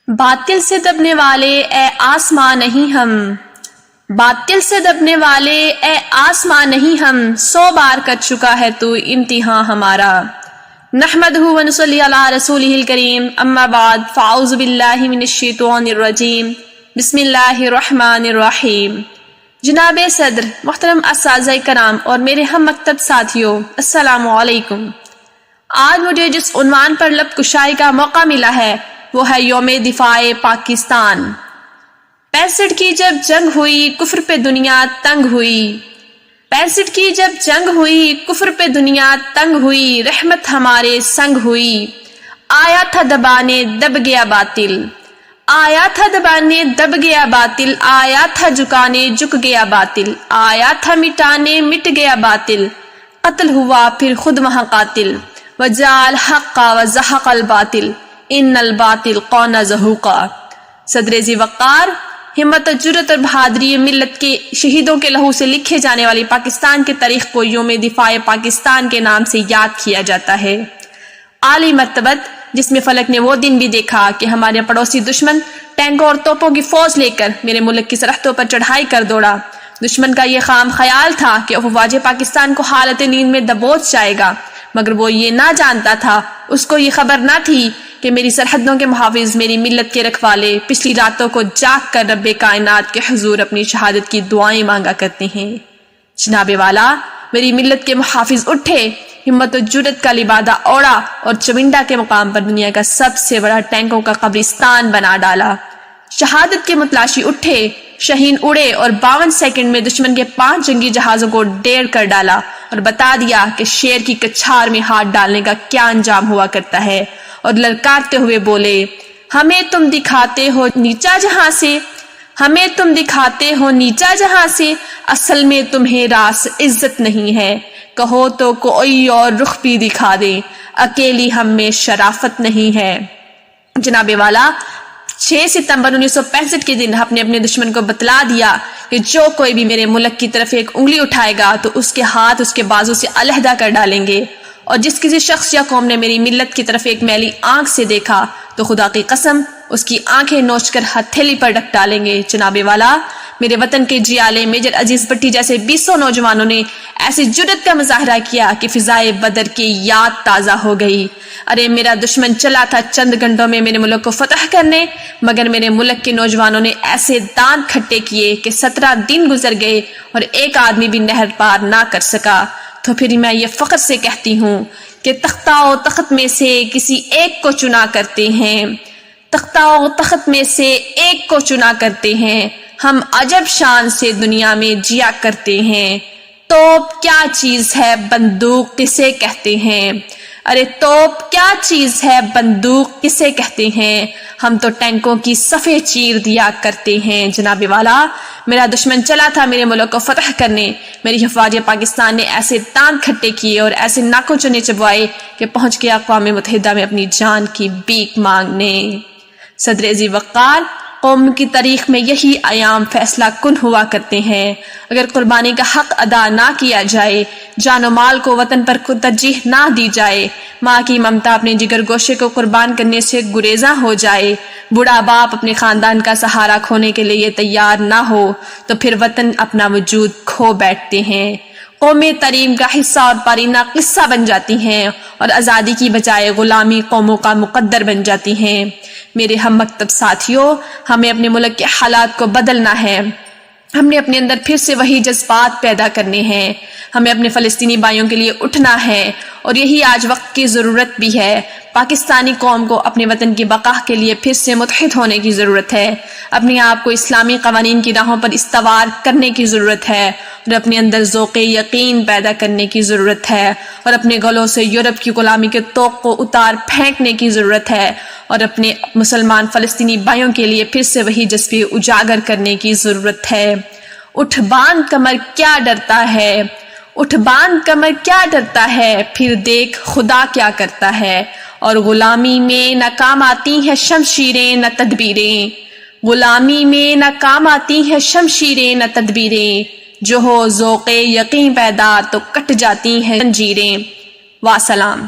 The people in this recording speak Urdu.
باطل سے دبنے والے اے آسماں نہیں ہم، باطل سے دبنے والے اے آسماں نہیں ہم، 100 بار کر چکا ہے تو امتحان ہمارا۔ نحمدہ و نصلی علی رسولہ الکریم، اما بعد فاعوذ باللہ من الشیطان الرجیم، بسم اللہ الرحمن الرحیم۔ جناب صدر، محترم اساتذہ کرام اور میرے ہم مکتب ساتھیوں، السلام علیکم۔ آج مجھے جس عنوان پر لب کشائی کا موقع ملا ہے وہ ہے یوم دفاع پاکستان۔ 65 کی جب جنگ ہوئی کفر پہ دنیا تنگ ہوئی، 65 کی جب جنگ ہوئی کفر پہ دنیا تنگ ہوئی، رحمت ہمارے سنگ ہوئی، آیا تھا دبانے دب گیا باطل، آیا تھا دبانے دب گیا باطل، آیا تھا جھکانے جھک گیا باطل، آیا تھا مٹانے مٹ گیا باطل، قتل ہوا پھر خود وہاں قاتل، وجعل حق وزحق الباطل ان الباطل کان زہوقا۔ صدر ذی وقار، ہمت و جرت اور بہادری ملت کے شہیدوں کے لہو سے لکھے جانے والی پاکستان کی تاریخ کو یوم دفاع پاکستان کے نام سے یاد کیا جاتا ہے۔ عالی مرتبت جس میں فلک نے وہ دن بھی دیکھا کہ ہمارے پڑوسی دشمن ٹینکوں اور توپوں کی فوج لے کر میرے ملک کی سرحدوں پر چڑھائی کر دوڑا۔ دشمن کا یہ خام خیال تھا کہ افواج پاکستان کو حالت نیند میں دبوچ جائے گا، مگر وہ یہ نہ جانتا تھا، اس کو یہ خبر نہ تھی کہ میری سرحدوں کے محافظ، میری ملت کے رکھوالے پچھلی راتوں کو جاگ کر رب کائنات کے حضور اپنی شہادت کی دعائیں مانگا کرتے ہیں۔ جناب والا، میری ملت کے محافظ اٹھے، ہمت و جرت کا لبادہ اوڑا اور چمنڈا کے مقام پر دنیا کا سب سے بڑا ٹینکوں کا قبرستان بنا ڈالا۔ شہادت کے متلاشی اٹھے، شاہین اڑے اور 52 سیکنڈ میں دشمن کے 5 جنگی جہازوں کو ڈیر کر ڈالا اور بتا دیا کہ شیر کی کچھار میں ہاتھ ڈالنے کا کیا انجام ہوا کرتا ہے، اور للکارتے ہوئے بولے، ہمیں تم دکھاتے ہو نیچا جہاں سے، ہمیں تم دکھاتے ہو نیچا جہاں سے، اصل میں تمہیں راس عزت نہیں ہے، کہو تو کوئی اور رخ بھی دکھا دے، اکیلی ہم میں شرافت نہیں ہے۔ جناب والا، 6 ستمبر 1965 کے دن اپنے دشمن کو بتلا دیا کہ جو کوئی بھی میرے ملک کی طرف ایک انگلی اٹھائے گا تو اس کے ہاتھ اس کے بازو سے علیحدہ کر ڈالیں گے، اور جس کسی شخص یا قوم نے میری ملت کی طرف ایک میلی آنکھ سے دیکھا تو خدا کی قسم اس کی آنکھیں نوچ کر ہتھیلی پر رکھ ڈالیں گے۔ جناب والا، میرے وطن کے جیالے میجر عزیز بٹی جیسے 200 نوجوانوں نے ایسی جرت کا مظاہرہ کیا کہ فضائے بدر کی یاد تازہ ہو گئی۔ ارے میرا دشمن چلا تھا چند گھنٹوں میں میرے ملک کو فتح کرنے، مگر میرے ملک کے نوجوانوں نے ایسے دانت کھٹے کیے کہ 17 دن گزر گئے اور ایک آدمی بھی نہر پار نہ کر سکا۔ تو پھر میں یہ فخر سے کہتی ہوں کہ تختہ و تخت میں سے کسی ایک کو چنا کرتے ہیں، تختہ و تخت میں سے ایک کو چنا کرتے ہیں، ہم عجب شان سے دنیا میں جیا کرتے ہیں۔ توپ کیا چیز ہے بندوق کسے کہتے ہیں، ارے توپ کیا چیز ہے بندوق کسے کہتے ہیں، ہم تو ٹینکوں کی صفیں چیر دیا کرتے ہیں۔ جناب والا، میرا دشمن چلا تھا میرے ملک کو فتح کرنے، میری افواج پاکستان نے ایسے دانت کھٹے کیے اور ایسے ناکوں چنے چبوائے کہ پہنچ گیا اقوام متحدہ میں اپنی جان کی بھیک مانگنے۔ صدر ذی وقار، قوم کی تاریخ میں یہی ایام فیصلہ کن ہوا کرتے ہیں۔ اگر قربانی کا حق ادا نہ کیا جائے، جان و مال کو وطن پر ترجیح نہ دی جائے، ماں کی ممتا اپنے جگر گوشے کو قربان کرنے سے گریزاں ہو جائے، بوڑھا باپ اپنے خاندان کا سہارا کھونے کے لیے تیار نہ ہو، تو پھر وطن اپنا وجود کھو بیٹھتے ہیں، قومی تریم کا حصہ اور پارینہ قصہ بن جاتی ہیں، اور آزادی کی بجائے غلامی قوموں کا مقدر بن جاتی ہیں۔ میرے ہم مکتب ساتھیوں، ہمیں اپنے ملک کے حالات کو بدلنا ہے، ہم نے اپنے اندر پھر سے وہی جذبات پیدا کرنے ہیں، ہمیں اپنے فلسطینی بھائیوں کے لیے اٹھنا ہے، اور یہی آج وقت کی ضرورت بھی ہے۔ پاکستانی قوم کو اپنے وطن کی بقا کے لیے پھر سے متحد ہونے کی ضرورت ہے، اپنے آپ کو اسلامی قوانین کی راہوں پر استوار کرنے کی ضرورت ہے، اور اپنے اندر ذوق یقین پیدا کرنے کی ضرورت ہے، اور اپنے گلوں سے یورپ کی غلامی کے طوق کو اتار پھینکنے کی ضرورت ہے، اور اپنے مسلمان فلسطینی بھائیوں کے لیے پھر سے وہی جذبے اجاگر کرنے کی ضرورت ہے۔ اٹھ باندھ کمر کیا ڈرتا ہے، اٹھ باندھ کمر کیا ڈرتا ہے، پھر دیکھ خدا کیا کرتا ہے، اور غلامی میں نہ کام آتی ہیں شمشیریں نہ تدبیریں، غلامی میں نہ کام آتی ہیں شمشیریں نہ تدبیریں، جو ہو ذوق یقین پیدا تو کٹ جاتی ہیں زنجیریں۔ واسلام۔